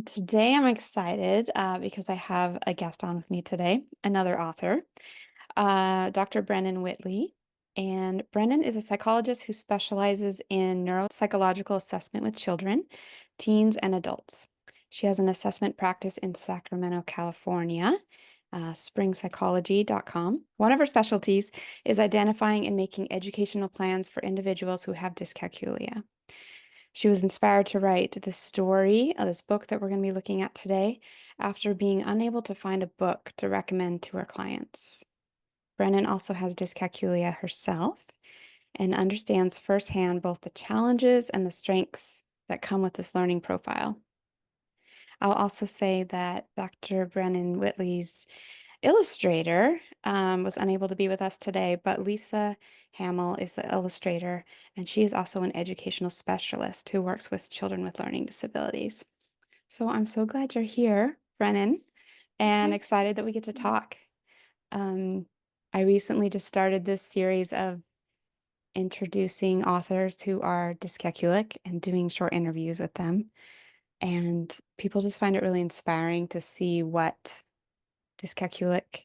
Today I'm excited because I have a guest on with me today, another author, Dr. Brennan Whitley. And Brennan is a psychologist who specializes in neuropsychological assessment with children, teens, and adults. She has an assessment practice in Sacramento, California, springpsychology.com. One of her specialties is identifying and making educational plans for individuals who have dyscalculia. She was inspired to write the story of this book that we're going to be looking at today after being unable to find a book to recommend to her clients. Brennan also has dyscalculia herself and understands firsthand both the challenges and the strengths that come with this learning profile. I'll also say that Dr. Brennan Whitley's illustrator was unable to be with us today, but Lisa Hamill is the illustrator, and she is also an educational specialist who works with children with learning disabilities. So I'm so glad you're here, Brennan, and excited that we get to talk. Um, I recently just started this series of introducing authors who are dyscalculic and doing short interviews with them. And people just find it really inspiring to see what dyscalculic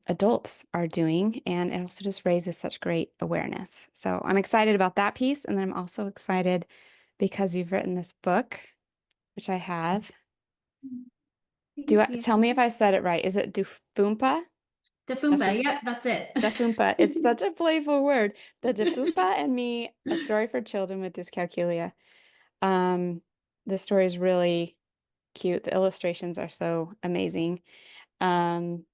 adults are doing, and it also just raises such great awareness. So I'm excited about that piece, and then I'm also excited because you've written this book, which I have. Thank you. Tell me if I said it right? Is it Dafoompah? Dafoompah, yep, that's it. Dafoompah. It's such a playful word. The Dafoompah and Me, a story for children with dyscalculia. Um, the story is really cute. The illustrations are so amazing. Um,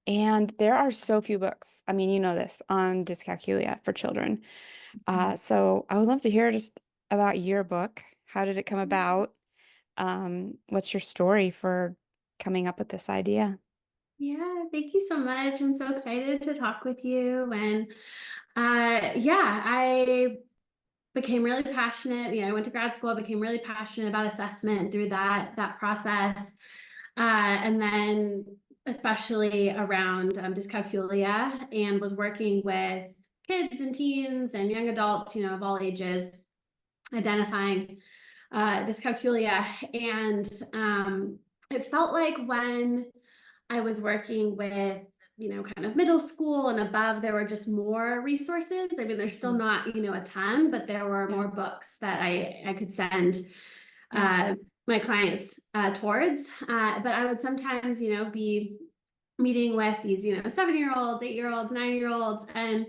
And there are so few books, I mean, you know this, on dyscalculia for children. So I would love to hear just about your book. How did it come about? What's your story for coming up with this idea? Yeah, thank you so much. I'm so excited to talk with you. And yeah, I became really passionate. I went to grad school, became really passionate about assessment through that process. And then especially around dyscalculia, and was working with kids and teens and young adults, of all ages, identifying dyscalculia. And it felt like when I was working with, kind of middle school and above, there were just more resources. I mean, there's still Mm. not, a ton, but there were Yeah. more books that I could send Yeah. my clients towards. But I would sometimes, be meeting with these, 7-year-olds, 8-year-olds, 9-year-olds, and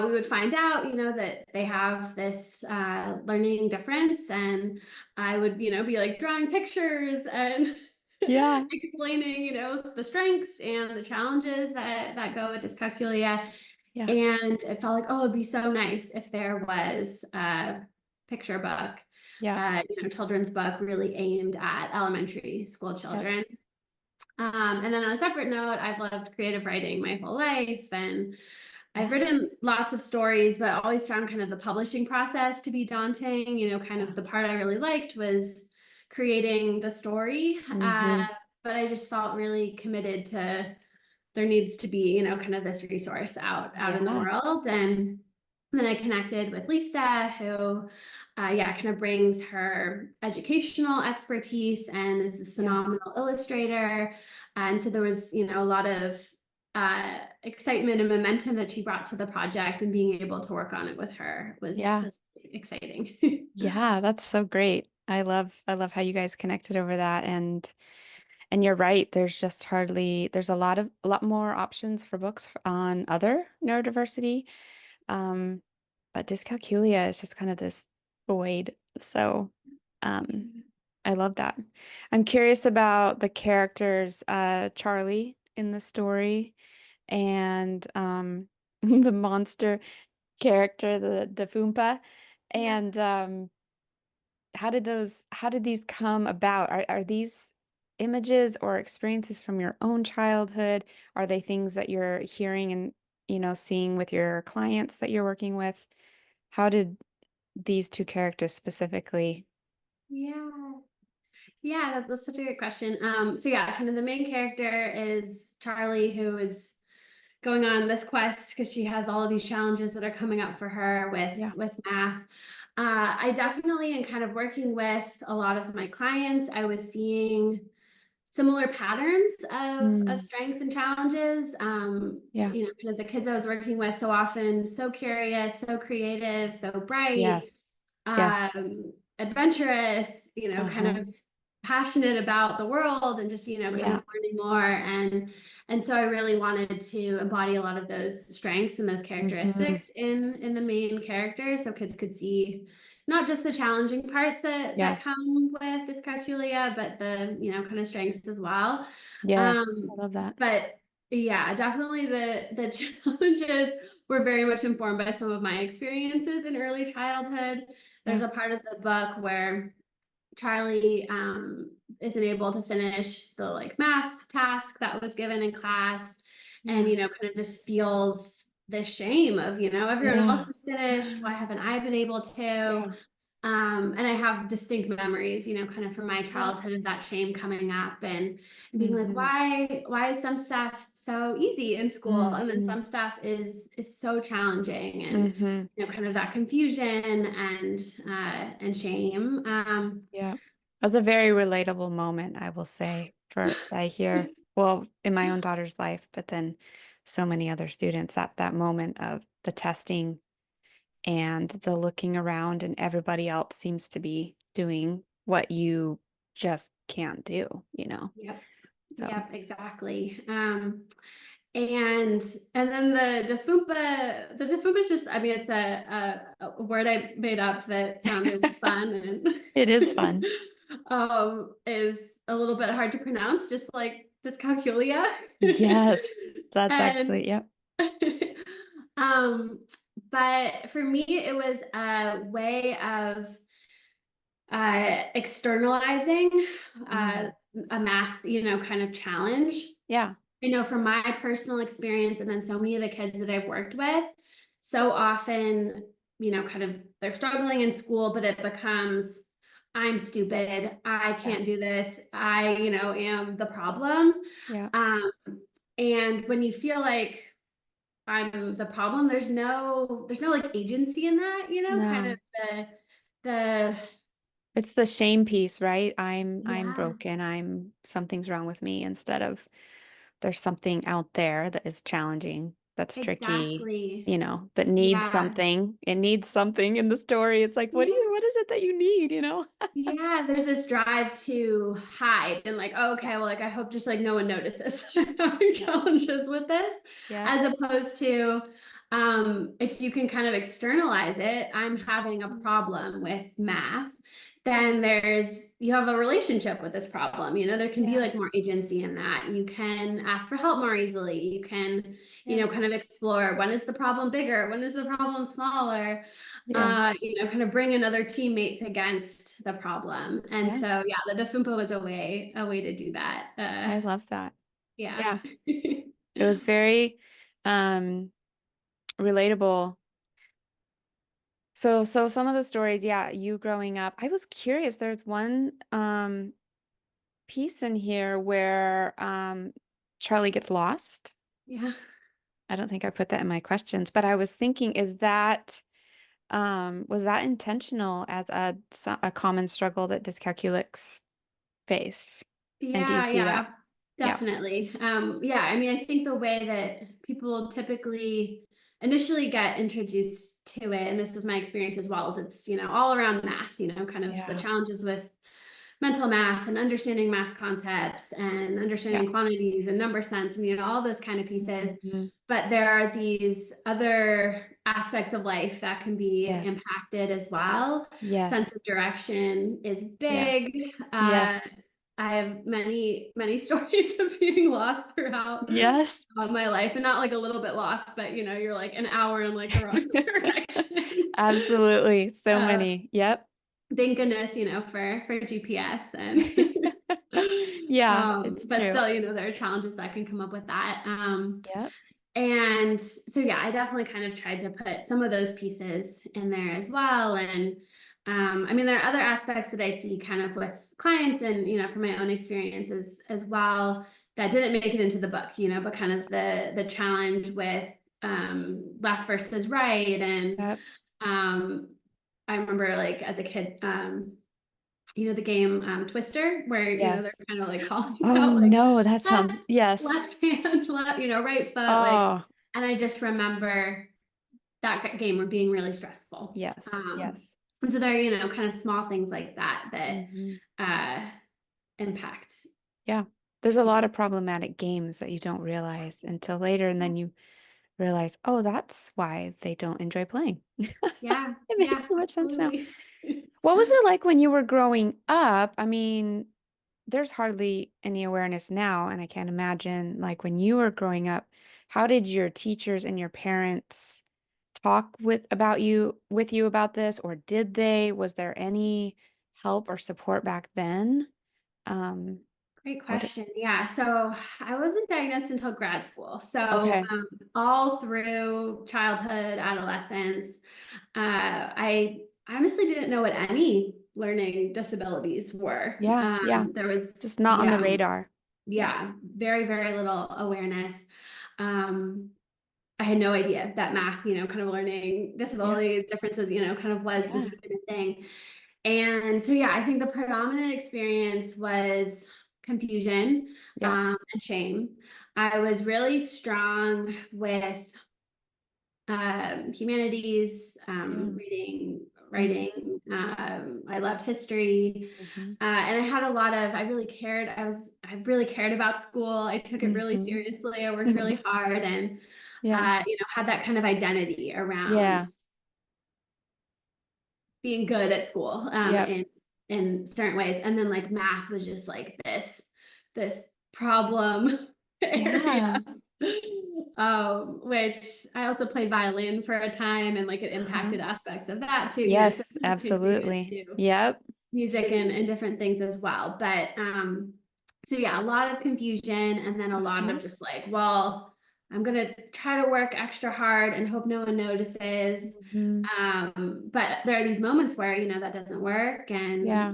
we would find out, that they have this learning difference, and I would, be like drawing pictures and Yeah. explaining, the strengths and the challenges that go with dyscalculia. Yeah. And it felt like, oh, it'd be so nice if there was a picture book, Yeah. children's book really aimed at elementary school Yep. children. And then on a separate note, I've loved creative writing my whole life, and I've Yeah. written lots of stories, but always found kind of the publishing process to be daunting. Kind of the part I really liked was creating the story. Hmm. But I just felt really committed to there needs to be, kind of this resource out in the Yeah. world. And then I connected with Lisa, who, yeah, kind of brings her educational expertise and is this Yeah. phenomenal illustrator. And so there was, a lot of excitement and momentum that she brought to the project, and being able to work on it with her was Yeah. was really exciting. Yeah. That's so great. I love how you guys connected over that. And you're right. There's a lot more options for books on other neurodiversity. Um, but dyscalculia is just kind of this void. So, um, I love that. I'm curious about the characters, Charlie in the story and, the monster character, the Dafoompah. Yeah. And, how did these come about? Are these images or experiences from your own childhood? Are they things that you're hearing and, seeing with your clients that you're working with? How did these two characters specifically? Yeah. Yeah, that's such a good question. So yeah, kind of the main character is Charlie, who is going on this quest because she has all of these challenges that are coming up for her with Yeah. math. I definitely, in kind of working with a lot of my clients, I was seeing similar patterns of Mm, strengths and challenges. yeah. Kind of the kids I was working with, so often so curious, so creative, so bright, Yes. Yes. adventurous, kind Uh-huh. of passionate about the world and just, kind Yeah. of learning more. And so I really wanted to embody a lot of those strengths and those Hmm. characteristics in the main character so kids could see not just the challenging parts Yeah. that come with dyscalculia, but the, kind of strengths as well. Yes. Um, I love that. but yeah, definitely the challenges were very much informed by some of my experiences in early childhood. There's Yeah. a part of the book where Charlie isn't able to finish the like math task that was given in class, and Yeah. kind of just feels the shame of everyone else Yeah. has finished. Why haven't I been able to? Yeah. And I have distinct memories, kind of from my Yeah. childhood of that shame coming up and being like, Hmm. why is some stuff so easy in school and then Hmm. some stuff is so challenging, and Hmm. kind of that confusion and shame. Yeah. It was a very relatable moment, I will say, for I hear, well, in my own daughter's life, but then so many other students at that moment of the testing and the looking around, and everybody else seems to be doing what you just can't do, you know? Yep. So, Yep, exactly. And then the Dafoompah is just, I mean, it's a word I made up that sounded fun it is and fun. is a little bit hard to pronounce, just like dyscalculia. Yes, that's And actually, yep. um, but for me, it was a way of externalizing uh, Mm. a math, kind of challenge. Yeah, I know from my personal experience, and then so many of the kids that I've worked with, so often, kind of they're struggling in school, but it becomes, I'm stupid, I yeah, can't do this, I, am the problem. yeah. Um, and when you feel like I'm the problem, there's no like agency in that, kind of No, the it's the shame piece, right? I'm yeah, broken. Something's wrong with me instead of there's something out there that is challenging, that's tricky, exactly. you know, that needs Yeah. something. It needs something in the story. It's like, Yeah. what is it that you need, you know? Yeah, there's this drive to hide and like, oh, okay, well, like I hope just like no one notices that I'm having Yeah. challenges with this, Yeah. as opposed to if you can kind of externalize it, I'm having a problem with math, then you have a relationship with this problem. There can be Yeah. like more agency in that. You can ask for help more easily. You can, Yeah. kind of explore when is the problem bigger, when is the problem smaller, Yeah. kind of bring another teammates against the problem. And Yeah. so, yeah, the Dafoompah was a way to do that. I love that. Yeah. Yeah. It was very um relatable. So some of the stories, yeah, you growing up, I was curious. There's one piece in here where Charlie gets lost. Yeah. I don't think I put that in my questions, but I was thinking, is that was that intentional as a common struggle that dyscalculics face? And do you Yeah, see that? yeah, Yeah. definitely. Yeah, I mean, I think the way that people typically initially get introduced to it, and this was my experience as well, is it's, all around math, kind of the Yeah. challenges with mental math and understanding math concepts and Yeah. understanding quantities and number sense and, all those kind of pieces. Hmm. But there are these other aspects of life that can be Yes. impacted as well. Sense Yes. of direction is Yes. big. Uh, Yes. I have many, many stories of being lost throughout Yes. my life, and not like a little bit lost, but you're like an hour in like the wrong direction. Absolutely. So Uh, many. Yep. thank goodness, for GPS and Yeah, it's but true. still, there are challenges that can come up with that. Yep. And so yeah, I definitely kind of tried to put some of those pieces in there as well. And I mean, there are other aspects that I see kind of with clients and, from my own experiences as well that didn't make it into the book, but kind of the challenge with left versus right and Yep. um I remember like as a kid, the game Twister, where they're Yes. kind of like calling Oh out like no, that left, sounds, yes. left hand, right foot, like, Oh, and I just remember that game being really stressful. yes, yes. And so there are, kind of small things like that that Hmm. uh, impact Yeah. There's a lot people. of problematic games that you don't realize until later, and then you realize, oh, that's why they don't enjoy playing. Yeah, It yeah, makes so much sense now. absolutely. What was it like when you were growing up? I mean, there's hardly any awareness now, and I can't imagine like when you were growing up, how did your teachers and your parents talk with you about this, or did they? Was there any help or support back then? Um, Great what? question. Yeah. So I wasn't diagnosed until grad school. So Okay. all through childhood, adolescence, I honestly didn't know what any learning disabilities were. Yeah, yeah. There was, Just not on the yeah, radar. Yeah. yeah, very, very little awareness. Um, I had no idea that math, kind of learning Yeah. disability differences, kind of was Yeah. even a thing. And so, yeah, I think the predominant experience was confusion Yeah. and shame. I was really strong with humanities, Yeah. reading, Mm-hmm. writing. I loved history. And I had a lot of, I really cared about school. I took it really Mm-hmm. seriously. I worked really hard and, Yeah. had that kind of identity around Yeah. being good at school, Yep. in certain ways. And then like math was just like this problem area. Yeah. Which I also played violin for a time and like it Uh-huh. impacted aspects of that too, so Yes, it could get absolutely. into Yep. music and different things as well. But so yeah, a lot of confusion and then a lot Uh-huh. of just like, well, I'm gonna try to work extra hard and hope no one notices. Hmm. But there are these moments where, that doesn't work. And Yeah.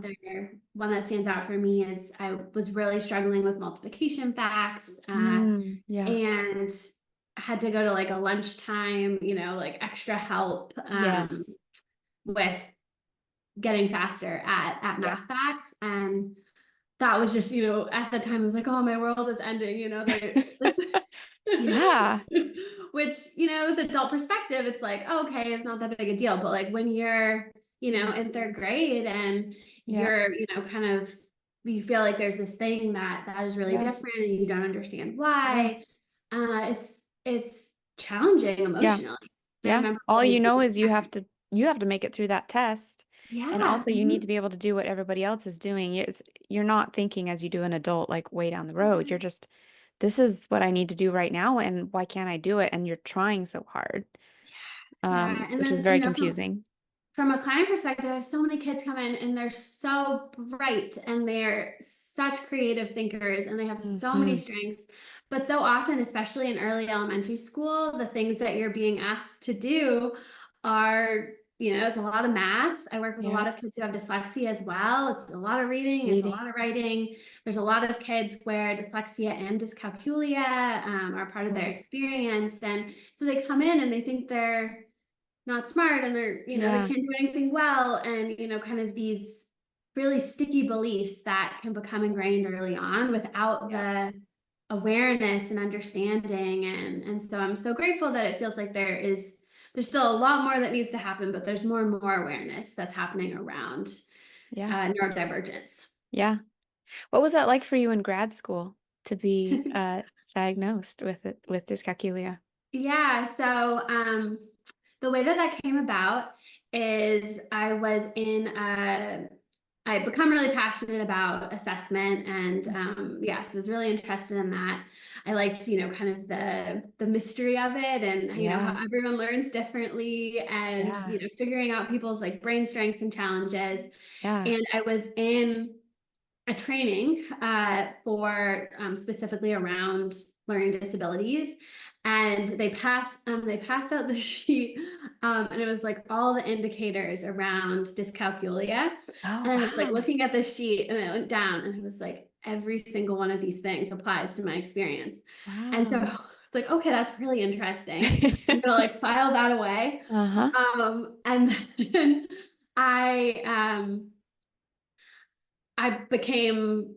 one that stands out for me is I was really struggling with multiplication facts, Mm, yeah. and had to go to like a lunchtime, like extra help Yes. with getting faster at Yep. math facts. And that was just, at the time I was like, oh, my world is ending, this Yeah. which, with adult perspective, it's like, oh, okay, it's not that big a deal. But like when you're, in Mhm. third grade and Yep. you're, kind of, you feel like there's this thing that is really Yeah. different and you don't understand Yeah. why. It's challenging Yeah. emotionally. I Yeah. remember All you really know being, is you have to make it through that test. And yeah. also you need to be able to do what everybody else is doing. You're not thinking as you do an adult, like way down the road. You're just, this is what I need to do right now, and why can't I do it? And you're trying so hard, Yeah. And which is then, very confusing. from a client perspective, so many kids come in and they're so bright and they're such creative thinkers and they have so many Hmm. strengths. But so often, especially in early elementary school, the things that you're being asked to do are, it's a lot of math. I work with a Yeah. lot of kids who have dyslexia as well. It's a lot of reading, it's a Reading. lot of writing. There's a lot of kids where dyslexia and dyscalculia are part of their Oh, experience. And so they come in and they think they're not smart and they're, they yeah. can't do anything well. And, kind of these really sticky beliefs that can become ingrained early on without Yeah. the awareness and understanding. And so I'm so grateful that it feels like there's still a lot more that needs to happen, but there's more and more awareness that's happening around Yeah. neurodivergence. Yeah. What was that like for you in grad school to be diagnosed with dyscalculia? Yeah, so the way that came about is I become really passionate about assessment and yeah, so I was really interested in that. I liked, kind of the mystery of it and how Yeah. everyone learns differently and Yeah. figuring out people's like brain strengths and challenges. Yeah. And I was in a training for specifically around learning disabilities, and they passed out the sheet, and it was like all the indicators around dyscalculia, Oh, and then it's like wow. looking at the sheet, and it went down, and it was like every single one of these things applies to my experience, and so Wow. it's like, okay, that's really interesting. I'm gonna like file that away. Uh-huh. And then I I became,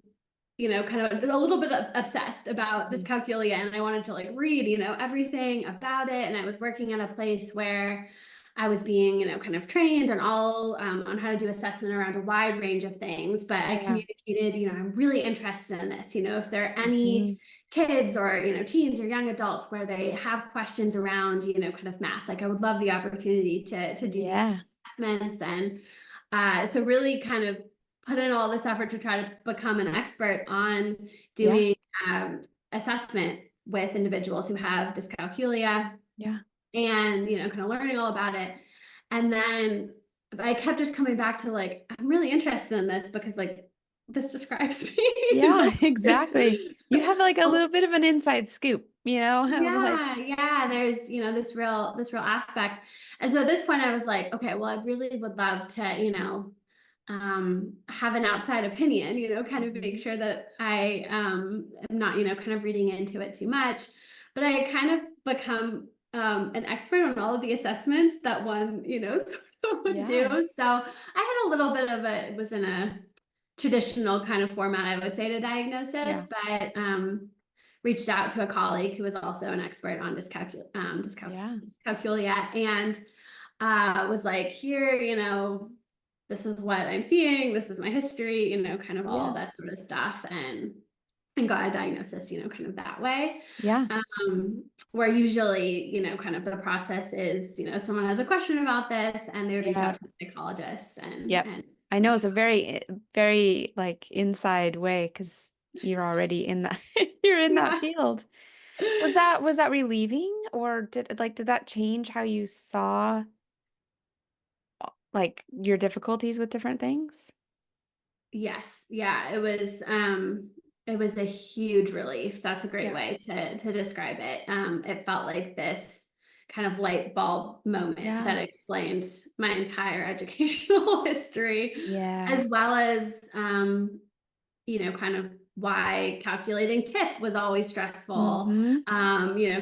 kind of a little bit obsessed about Mm. dyscalculia, and I wanted to like read, everything about it. And I was working at a place where I was being, kind of trained on how to do assessment around a wide range of things. But I Yeah. communicated, I'm really interested in this. If there are any Hmm. kids or, teens or young adults where they have questions around, kind of math, like I would love the opportunity to do these Yeah. assessments. And so really kind of put in all this effort to try to become an expert on Yeah. doing assessment with individuals who have dyscalculia, Yeah. and kind of learning all about it. And then I kept just coming back to like, I'm really interested in this because like this describes me. Yeah, This, exactly. You have like a little bit of an inside scoop, of like, yeah, there's, this real aspect. And so at this point I was like, okay, well, I really would love to, have an outside opinion, kind of make Mhm. sure that I am not, kind of reading into it too much. But I kind of become an expert on all of the assessments that one, sort of would do. Yeah. So I had a little bit of it was in a traditional kind of format, I would say, to diagnosis, Yeah. but reached out to a colleague who was also an expert on Yeah. dyscalculia, and was like, here, this is what I'm seeing, this is my history, kind of all Yeah. that sort of stuff, and got a diagnosis, kind of that way. Yeah. Where usually, kind of the process is, someone has a question about this and they would reach Yeah. out to a psychologist and Yep. and I know it's a very, very like inside way because you're already in that you're in that yeah. field. Was that relieving or did that change how you saw like your difficulties with different things? Yes. Yeah. It was a huge relief. That's a great Yeah. way to describe it. It felt like this kind of light bulb moment that Yeah. explained my entire educational history, Yeah. as well as kind of why calculating tip was always stressful. Mm-hmm.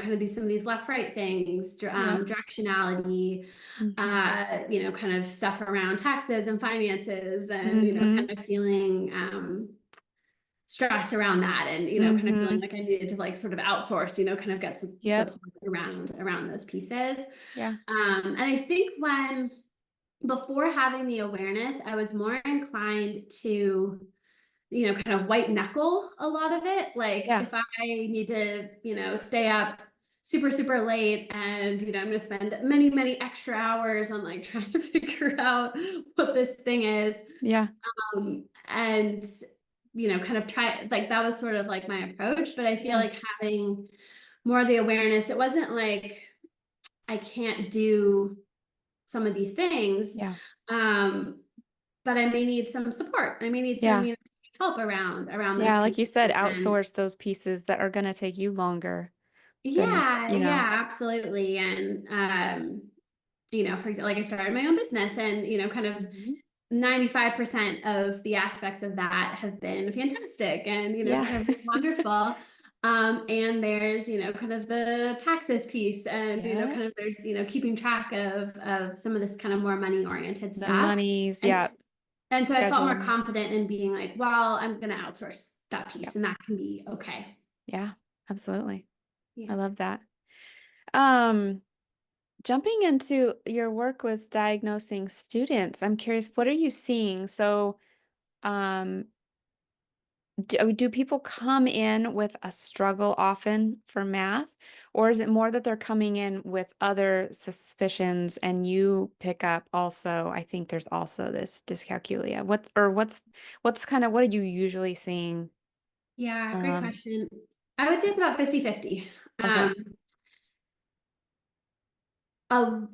Kind of some of these left-right things, Yep. directionality, Mm-hmm. kind of stuff around taxes and finances, and Mm-hmm. kind of feeling stress around that, and kind of feeling Mm-hmm. like I needed to like sort of outsource, kind of get some Yep. support around those pieces. Yeah. And I think when before having the awareness, I was more inclined to kind of white knuckle a lot of it. Like Yeah. if I need to, stay up super, super late, and, I'm going to spend many, many extra hours on like trying to figure out what this thing is. Yeah. And, kind of try, like that was sort of like my approach. But I feel Yeah. like having more of the awareness, it wasn't like I can't do some of these things. Yeah. Um, but I may need some support. I may need some, Yeah. help around those Yeah. Like you pieces. said, And outsource those pieces that are going to take you longer than if, yeah, yeah, absolutely. And for example, like I started my own business, and kind of Mhm. 95% of the aspects of that have been fantastic, and Yeah. kind of been wonderful. And there's, kind of the taxes piece, and Yeah. kind of there's, keeping track of some of this kind of more money oriented The stuff. monies. And Yeah. and so I felt more Scheduling. confident in being like, well, I'm gonna outsource that piece, Yep. and that can be okay. Yeah. Absolutely. Yeah. I love that. Um, Jumping into your work with diagnosing students, I'm curious, what are you seeing? So, um, do people come in with a struggle often for math, or is it more that they're coming in with other suspicions and you pick up also, I think there's also this dyscalculia. What's kind of what are you usually seeing? Yeah, great Um, question. I would say it's about 50-50. okay. Um, a,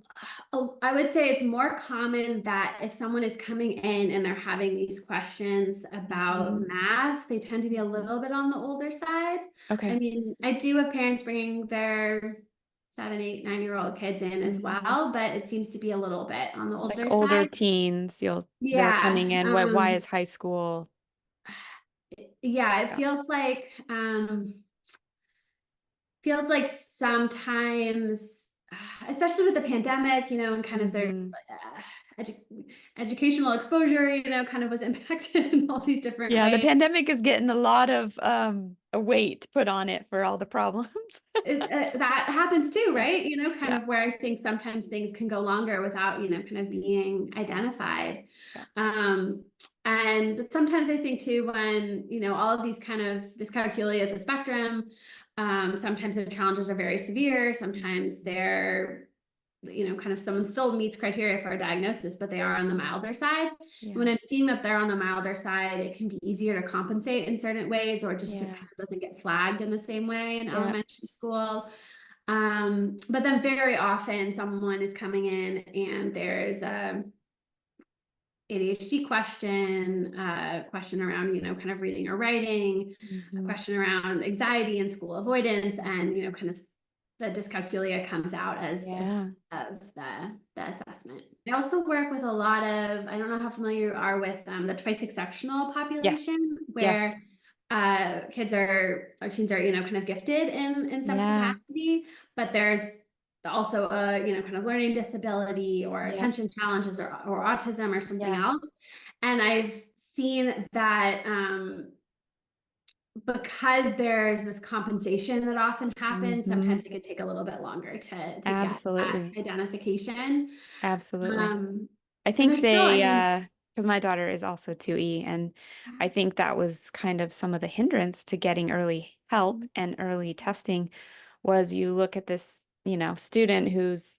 I would say it's more common that if someone is coming in and they're having these questions about Mhm. math, they tend to be a Mhm. little bit on the older side. I Okay. mean, I do have parents bringing their 7, 8, 9-year-old kids in as Mhm. well, but it seems to be a little bit on the Like older older side. teens, they're Yeah. coming in. Why is high school? Yeah, it Yeah. feels like sometimes especially with the pandemic, and kind of there's Hmm. educational exposure, kind of was impacted in all these different Yeah, the ways. pandemic is getting a lot of a weight put on it for all the problems. That happens too, Yeah. right? Kind Yeah. of where I think sometimes things can go longer without, kind of being identified. Yeah. Um, but sometimes I think too, when, all of these kind of dyscalculia is a spectrum, sometimes the challenges are very severe. Sometimes they're, kind of someone still meets criteria for a diagnosis, but they are on the milder side. When Yeah. I'm seeing that they're on the milder side, it can be easier to compensate in certain ways, or just it Yeah. kind of doesn't get flagged in the same way in Yeah. elementary school. But then very often someone is coming in and there's a ADHD question, a question around, kind of reading or writing, a Hmm. question around anxiety and school avoidance, and, kind of the dyscalculia comes out as Yeah. of the assessment. I also work with a lot of, I don't know how familiar you are with the twice exceptional Yes. population, Yes. where kids or teens are, kind of gifted in some Yeah. capacity, but there's also a, kind of learning disability or Yep. attention challenges or autism or something Yeah. else. And I've seen that because there's this compensation that often happens, Hmm. sometimes it can take a little bit longer to get that Absolutely. identification. Absolutely. Um, I and think there's still, I they, mean, because my daughter is also 2E, and I think that was kind of some of the hindrance to getting early help and early testing was you look at this, student who's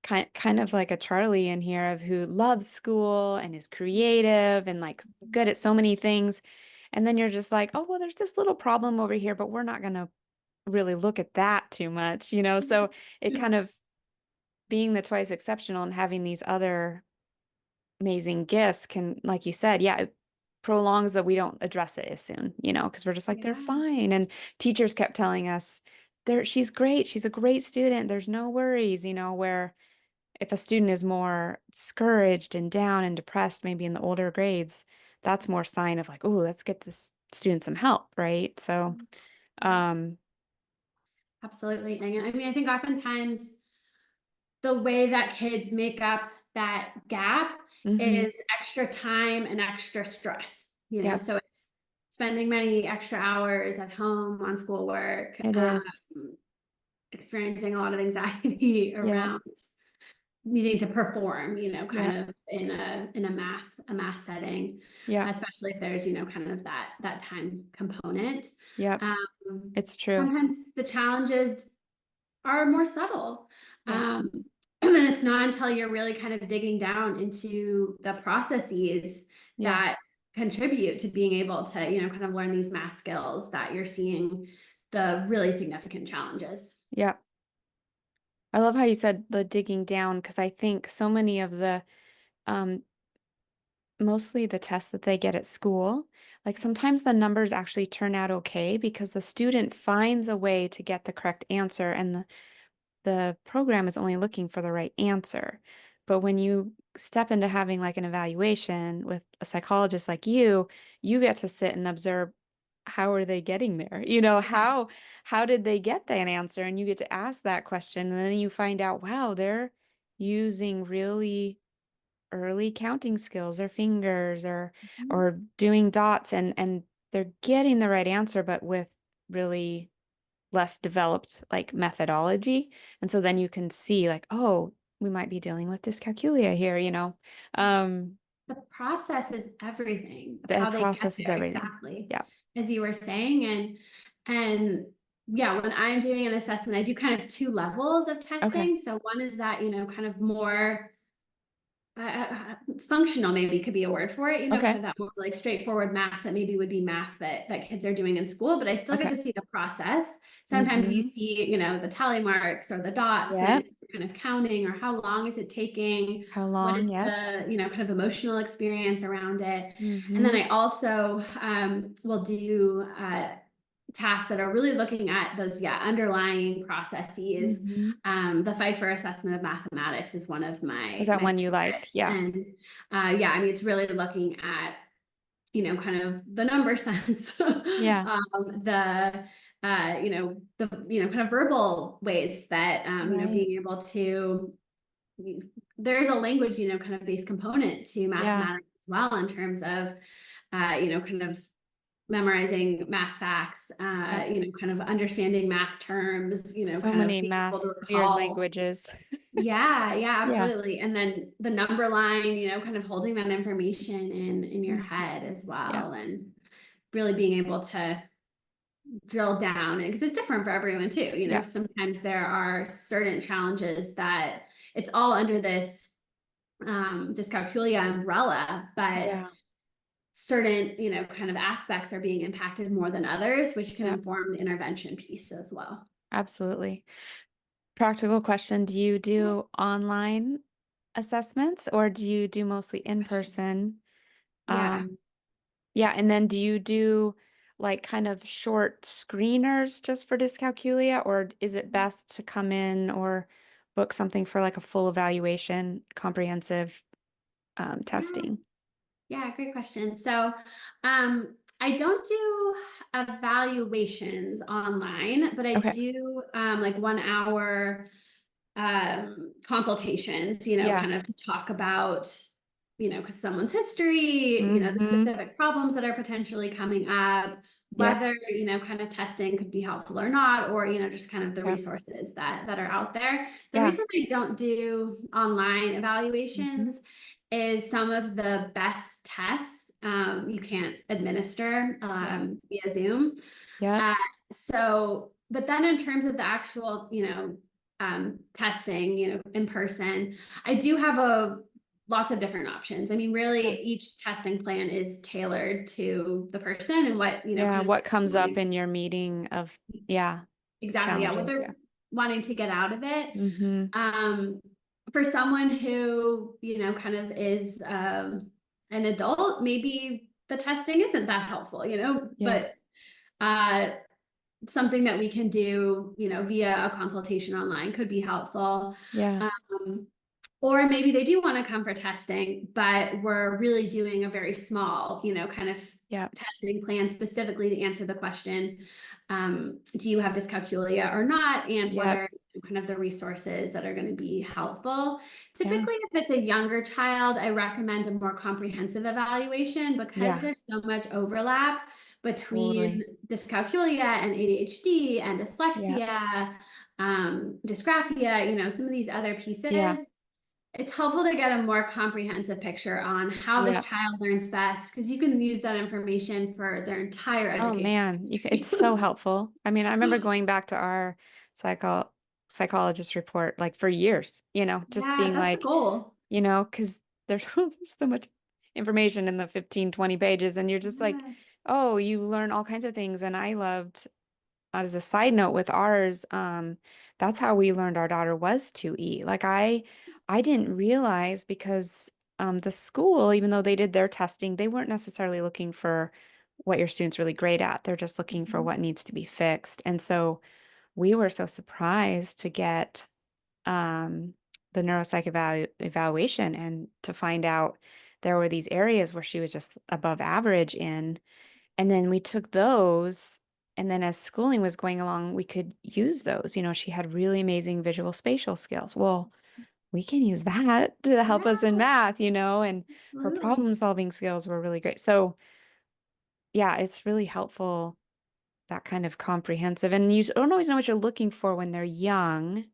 kind of like a Charlie in here of who loves school and is creative and like good at so many things. And then you're just like, oh, well, there's this little problem over here, but we're not going to really look at that too much. So it kind of being the twice exceptional and having these other amazing gifts can, like you said, yeah, it prolongs that we don't address it as soon, because we're just like, they're yeah. fine. And teachers kept telling us, she's great. She's a great student. There's no worries, where if a student is more discouraged and down and depressed, maybe in the older grades, that's more sign of like, oh, let's get this student some help, right? So, um, Absolutely. And I mean, I think oftentimes the way that kids make up that gap hmm is extra time and extra stress, yep, so it's spending many extra hours at home on schoolwork, it is. experiencing a lot of anxiety Yep, around needing to perform, kind yep, of in a math setting, yep, especially if there's, kind of that time component. yep. Um, It's true. Sometimes the challenges are more subtle. Yep, And then it's not until you're really kind of digging down into the processes yeah, that contribute to being able to, kind of learn these math skills that you're seeing the really significant challenges. yep. I love how you said the digging down because I think so many of the um mostly the tests that they get at school, like sometimes the numbers actually turn out okay because the student finds a way to get the correct answer and the program is only looking for the right answer. But when you step into having like an evaluation with a psychologist like you get to sit and observe how are they getting there? How did they get that answer? And you get to ask that question and then you find out, wow, they're using really early counting skills, their fingers Mhm. or doing dots and they're getting the right answer, but with really less developed like methodology. And so then you can see like, oh, we might be dealing with dyscalculia here. Um, The process is everything of the how they get process is there, everything. exactly, Yeah. as you were saying. And yeah, when I'm doing an assessment, I do kind of two levels of Okay. testing. So one is that, kind of more functional, maybe could be a word for it, kind Okay. of that more like straightforward math that maybe would be math that kids are doing in school, but I still get Okay. to see the process. Sometimes you Mm-hmm. see, the tally marks or the dots Yeah. and kind of counting, or how long is it taking? How What is long? Yep. the, kind of emotional experience around it? And then Mm-hmm. I also will do tasks that are really looking at those, underlying processes. Mm-hmm. The Pfeiffer assessment of mathematics is one of Is my that my one you like? favorites. Yeah. And yeah, I mean, it's really looking at, kind of the number sense, Yeah. the kind of verbal ways that, Right. being able to, there's a language, kind of base component to Yeah. mathematics as well in terms of, kind of memorizing math facts, Yep. kind of understanding math terms, So kind of many being able math to weird recall. languages. Yeah, Yeah. absolutely. And then the number line, kind of holding that information in your Mhm. head as Yep. well, and really being able to drill down, because it's different for everyone too. Yep. Sometimes there are certain challenges that it's all under this dyscalculia umbrella, but Yeah. certain, kind of aspects are being impacted more than others, which can Yep. inform the intervention piece as well. Absolutely. Practical question. Do you Yeah. do online assessments or do you do mostly in Question. person? Yeah. Um, yeah, and then do you do like kind of short screeners just for dyscalculia, or is it best to come in or book something for like a full evaluation, comprehensive Yeah. testing? Yeah, great question. So, I don't do evaluations online, but I Okay. do like 1 hour consultations, Yeah. kind of to talk about, because someone's history, the Mm-hmm. specific problems that are potentially coming up, Yep. whether, kind of testing could be helpful or not, or, just kind of the Yep. resources that are out there. The Yeah. reason I don't do online Mm-hmm. evaluations is some of the best tests you can't administer Yep. via Zoom. Yep. Uh, but then in terms of the actual, testing, in person, I do have lots of different options. I mean, Yeah. really, each testing plan is tailored to the person and what, Yeah. kind of What comes up wanting. in your meeting of, yeah, Exactly, yeah, what challenges? they're Yeah. wanting to get out of it. Mm-hmm. Um, for someone who, kind of is an adult, maybe the testing isn't that helpful, Yeah. but uh something that we can do, via a consultation online could be helpful. Yeah. Um, or maybe they do want to come for testing, but we're really doing a very small, kind of Yeah. testing plan specifically to answer the question, do you have dyscalculia or not? And what Yep. are kind of the resources that are going to be helpful? Yeah. Typically, if it's a younger child, I recommend a more comprehensive evaluation because Yeah. there's so much overlap between Totally. dyscalculia and ADHD and Yeah. dyslexia, dysgraphia, some of these other Yeah. pieces. It's helpful to get a more comprehensive picture on how this Yeah. child learns best because you can use that information for their entire Oh education man, it's history. so helpful. I mean, I remember going back to our psycho psychologist report like for years, just Yeah, being that's the like, goal. because there's so much information in the 15, 20 pages, and you're just like, Yeah. oh, you learn all kinds of things. And I loved, as a side note with ours, that's how we learned our daughter was 2E. Like I didn't realize because the school, even though they did their testing, they weren't necessarily looking for what your student's really great at. They're just looking for Mhm. what needs to be fixed. And so we were so surprised to get um, the neuropsych evaluation and to find out there were these areas where she was just above average in. And then we took those, and then as schooling was going along, we could use those. She had really amazing visual spatial skills. Well, we can use that to help us in Yeah, math, and her absolutely. problem solving skills were really great. So, yeah, it's really helpful, that kind of comprehensive. And you don't always know what you're looking for when they're young.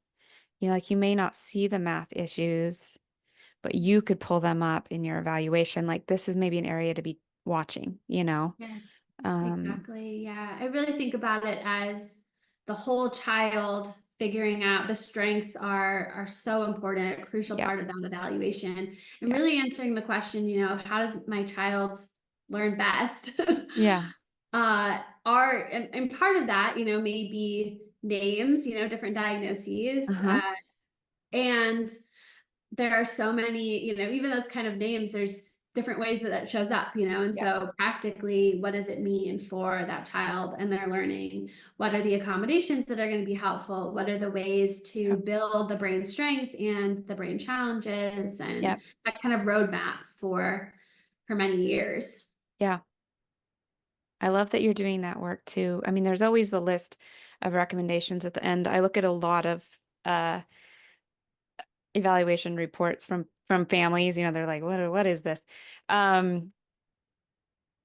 Like you may not see the math issues, but you could pull them up in your evaluation. Like this is maybe an area to be watching. Yes, Um, exactly. Yeah. I really think about it as the whole child figuring out the strengths are so important, a crucial yeah, part of that evaluation. And yeah, really answering the question, how does my child learn best? yeah. And part of that, may be names, different diagnoses. Uh-huh. And there are so many, even those kind of names, there's different ways that that shows up, and Yeah, so practically, what does it mean for that child and their learning? What are the accommodations that are going to be helpful? What are the ways to yeah, build the brain strengths and the brain challenges yeah, and that kind of roadmap for many years? yeah. I love that you're doing that work too. I mean, there's always the list of recommendations at the end. I look at a lot of uh evaluation reports from families, they're like, what is this? Um,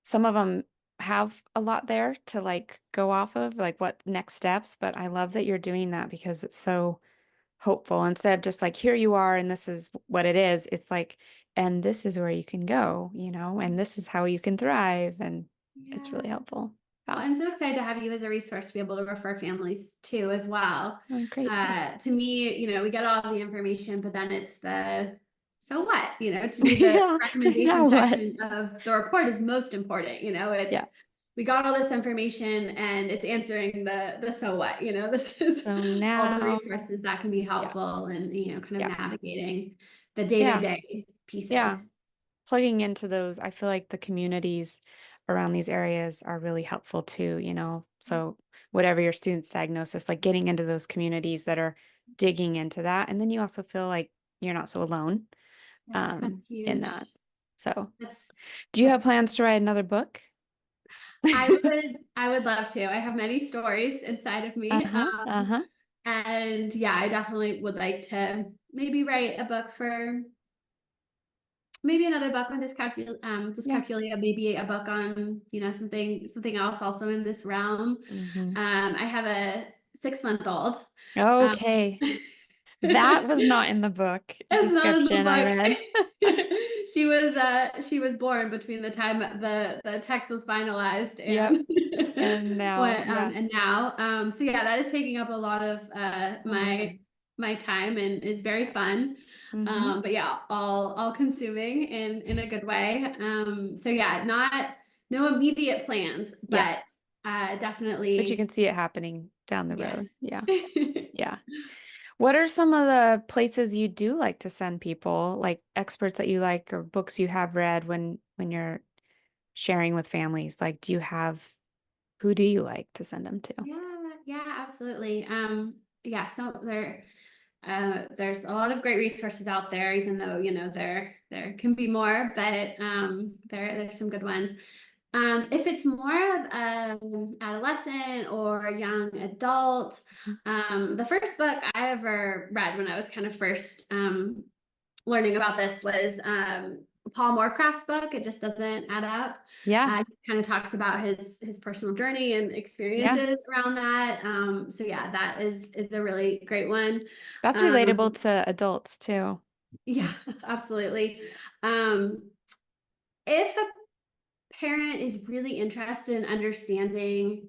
some of them have a lot there to like go off of, like what next steps, but I love that you're doing that because it's so hopeful. Instead of just like, here you are and this is what it is, it's like, and this is where you can go, and this is how you can thrive. And it's really Yeah. helpful. Well, Yeah. I'm so excited to have you as a resource to be able to refer families to as well. Oh, great. To me, we get all the information, but then it's the so what? To me, the Yeah. Now recommendation what? section of the report is most important. It's Yeah. we got all this information and it's answering the so what. This is So all the now, resources that can be yeah. helpful and kind of Yeah. navigating the Yeah. day-to-day Yeah. pieces. Plugging into those, I feel like the communities around these areas are really helpful too, So whatever your student's diagnosis, like getting into those communities that are digging into that. And then you also feel like you're not so alone Yes, that's in huge. that. So That's do you have plans to write another book? I would love to. I have many stories inside of me. Uh-huh. Uh-huh. And yeah, I definitely would like to maybe write a book for maybe another book on Yeah. dyscalculia, maybe a book on, something else also in this realm. Hmm. I have a 6-month old. Um, Okay. That was not in the book It's not in the description I book. read. She was born between the time the text was finalized Yep. and And now, yeah. and now. So yeah, that is taking up a lot of Oh, my man. time and is very fun. Hmm. But yeah, all consuming in a good way. So yeah, not no immediate plans, Yeah. but But you definitely can see it happening down the yes. road. Yeah. Yeah. What are some of the places you do like to send people, like experts that you like or books you have read when you're sharing with families? Like, who do you like to send them to? Yeah, absolutely. Yeah, so there's a lot of great resources out there, even though, there can be more, but there's some good ones. If it's more of adolescent or young adult, the first book I ever read when I was kind of first learning about this was Paul Moorcraft's book. It just doesn't add up. Yeah. He kind of talks about his personal journey and Yeah. experiences around that. So yeah, that is a really great one. That's relatable Um, to adults too. yeah, absolutely. Um, if a parent is really interested in understanding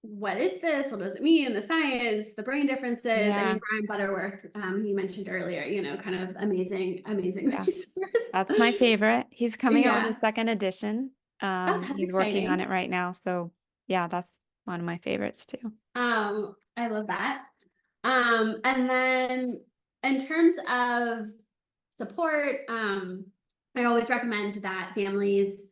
what is this? What does it mean? The science, the brain differences. I mean, Yeah. Brian Butterworth, you mentioned earlier, kind of amazing Yeah. That's my resource. favorite. He's coming out with a Yeah. second edition. Oh, that's He's working on exciting. it right now. So yeah, that's one of my favorites too. I love that. And then in terms of support, I always recommend that families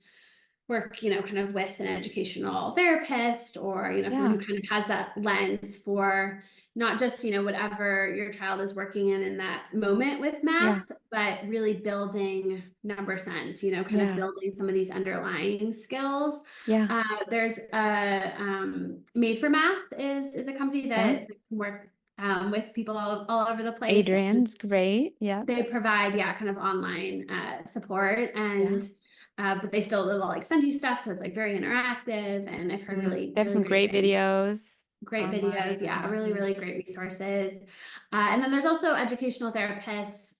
work, kind of with an educational therapist or, someone who Yeah. kind of has that lens for not just, whatever your child is working in that moment with Yeah. math, but really building number sense, kind of Yeah. building some of these underlying skills. Yeah. There's a Made for Math is a company Yeah. that can work with people all over the place. Adrian's great. Yeah. They provide, yeah, kind of online support Yeah. and but they still will like send you stuff, so it's like very interactive. And I've heard Mm. really, They have really some great great things. videos Great videos, online. yeah, really, Hmm. really great resources. And then there's also educational therapists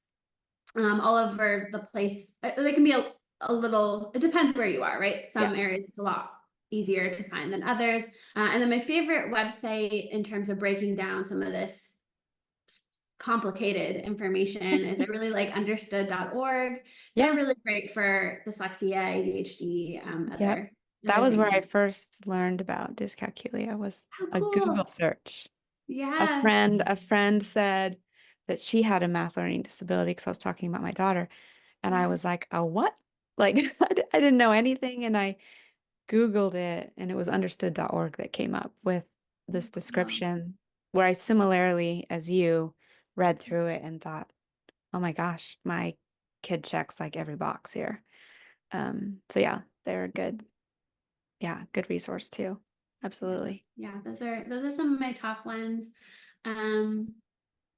all over the place. They can be a little, it depends where you are, right? Yeah. Some areas it's a lot easier to find than others. And then my favorite website in terms of breaking down some of this complicated information is I really like understood.org. They're Yeah. really great for dyslexia, ADHD, Yep. other That was where things. I first learned about dyscalculia was How a Google cool. search. Yeah. A friend said that she had a math learning disability because I was talking about my daughter. And I Yeah. was like, a what? Like I didn't know anything. And I Googled it and it was understood.org that came up with this Cool. description where I similarly as you read through it and thought, oh my gosh, my kid checks like every box here. So yeah, they're good. Yeah, good resource too. Yeah. Absolutely. Yeah, those are some of my top ones. Um,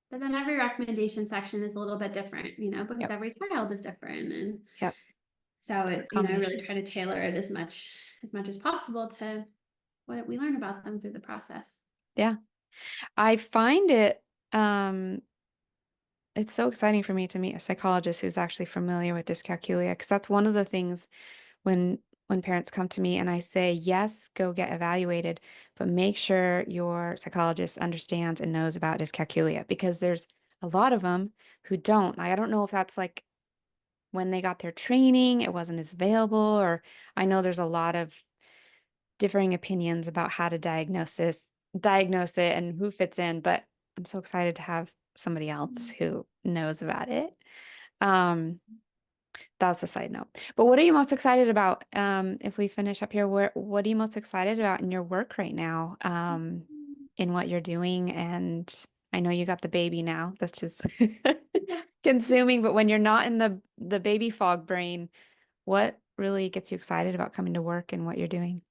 but then every recommendation section is a little bit different, because Yep. every child is different. And Yep. so I really Combination. try to tailor it as much as possible to what we learn about them through the process. Yeah. I find it's so exciting for me to meet a psychologist who's actually familiar with dyscalculia, because that's one of the things when parents come to me and I say, yes, go get evaluated, but make sure your psychologist understands and knows about dyscalculia, because there's a lot of them who don't. I don't know if that's like when they got their training, it wasn't as available, or I know there's a lot of differing opinions about how to diagnose it and who fits in, but I'm so excited to have somebody else who knows about it. Um, that's a side note. But what are you most excited about? If we finish up here, what are you most excited about in your work right now? In what you're doing? And I know you got the baby now. That's just consuming, but when you're not in the baby fog brain, what really gets you excited about coming to work and what you're doing?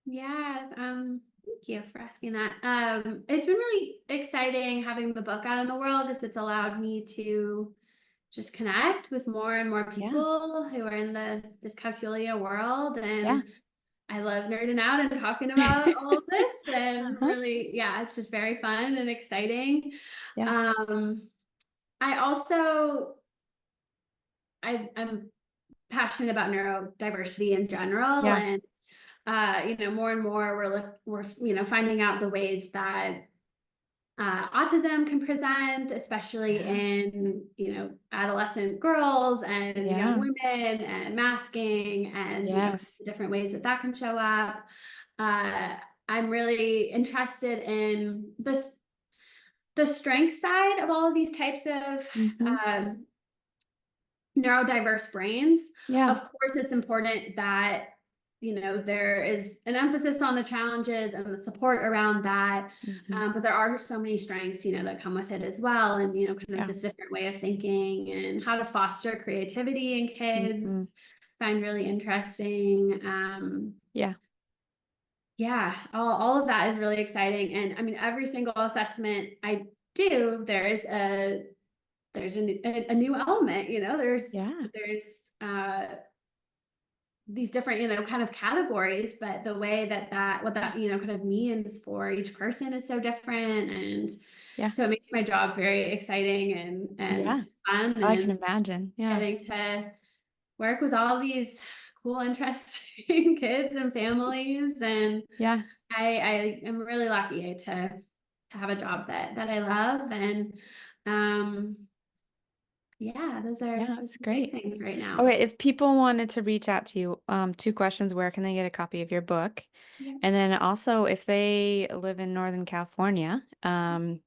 Yeah, thank you for asking that. It's been really exciting having the book out in the world, as it's allowed me to just connect with more and more Yeah. people who are in the dyscalculia world. Yeah. And I love nerding out and talking about all of this. And Uh-huh. really, yeah, it's just very fun and exciting. Yeah. Um, I also, I'm passionate about neurodiversity in general. Yeah. And more and more we're finding out the ways that autism can present, especially Yeah. in adolescent girls and young Yeah. women, and masking, and Yes. different ways that can show up. Uh, I'm really interested in the strength side of all of these types of Hmm. um, neurodiverse brains. Yeah. Of course, it's important that there is an emphasis on the challenges and the support around that. Hmm. But there are so many strengths that come with it as well, and kind of Yeah. this different way of thinking and how to foster creativity in Hmm. kids. Find really interesting. Yeah. Yeah, all of that is really exciting. And I mean, every single assessment I do, there's a new element. Yeah. There's these different kind of categories, but the way that what that kind of means for each person is so different. And Yeah. so it makes my job very exciting and Yeah. fun, I can and imagine. Yeah. getting to work with all these cool, interesting kids and families. And Yeah. I am really lucky to have a job that I love. And um yeah, Yeah. those It's are the big great. things right now. Okay. If people wanted to reach out to you, two questions. Where can they get a copy of your book? Yeah. And then also, if they live in Northern California, and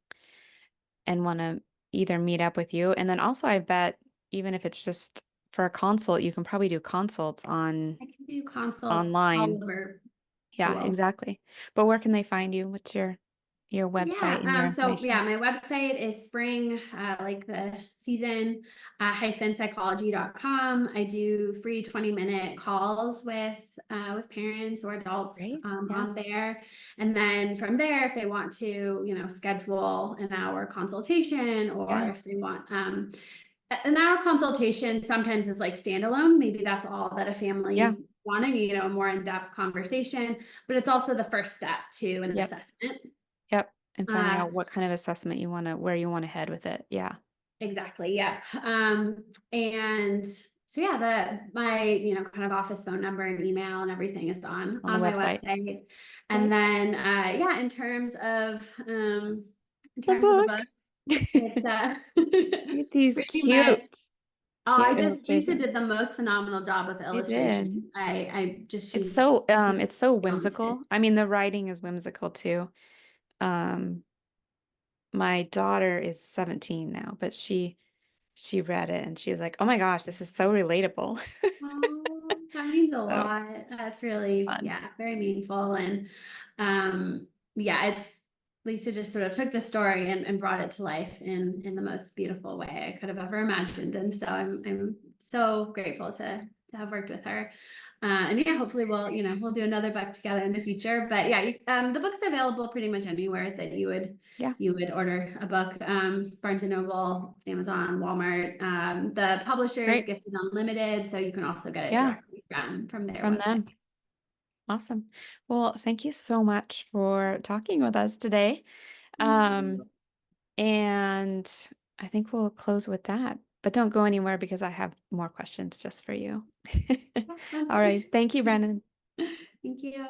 want to either meet up with you, and then also, I bet even if it's just for a consult, you can probably do consults I can do consults all online. over the Yeah, world. exactly. But where can they find you? What's your website Yeah. and your So yeah, information? my website is spring, like the season, hyphen psychology.com. I do free 20-minute calls with parents or adults Great. Yeah. on there. And then from there, if they want to, schedule an hour consultation, or Yeah. if they want an hour consultation sometimes is like standalone. Maybe that's all that a Yeah. family wanting, a more in-depth conversation, but it's also the first step to an Yep. assessment. Yep. And finding Uh, out what kind of assessment where you want to head with it. Yeah. exactly. Yep. And so yeah, my, kind of office phone number and email and everything is on On the on my website. website. And Great. then, yeah, in The terms of the book. book, it's, Look at these pretty much. Oh, cute Lisa illustrations. did the most phenomenal job with the She did. illustration. She's It's so talented. whimsical. I mean, the writing is whimsical too. Um, my daughter is 17 now, but she read it and she was like, "Oh my gosh, this is so relatable." Oh, that means a So lot. That's it's really, fun. yeah, very meaningful. And yeah, it's Lisa just sort of took the story and brought it to life in the most beautiful way I could have ever imagined. And so I'm so grateful to have worked with her. And yeah, hopefully we'll do another book together in the future. But yeah, the book's available pretty much anywhere that Yeah, you would order a book. Barnes and Noble, Amazon, Walmart. The publisher is great. Gifted Unlimited, so you can also get it Yeah, directly from their from website. them. Awesome. Well, thank you so much for talking with us today. Um, and I think we'll close with that. But don't go anywhere because I have more questions just for you. Yeah, sounds All right. good. Thank you, Brennan. Thank you.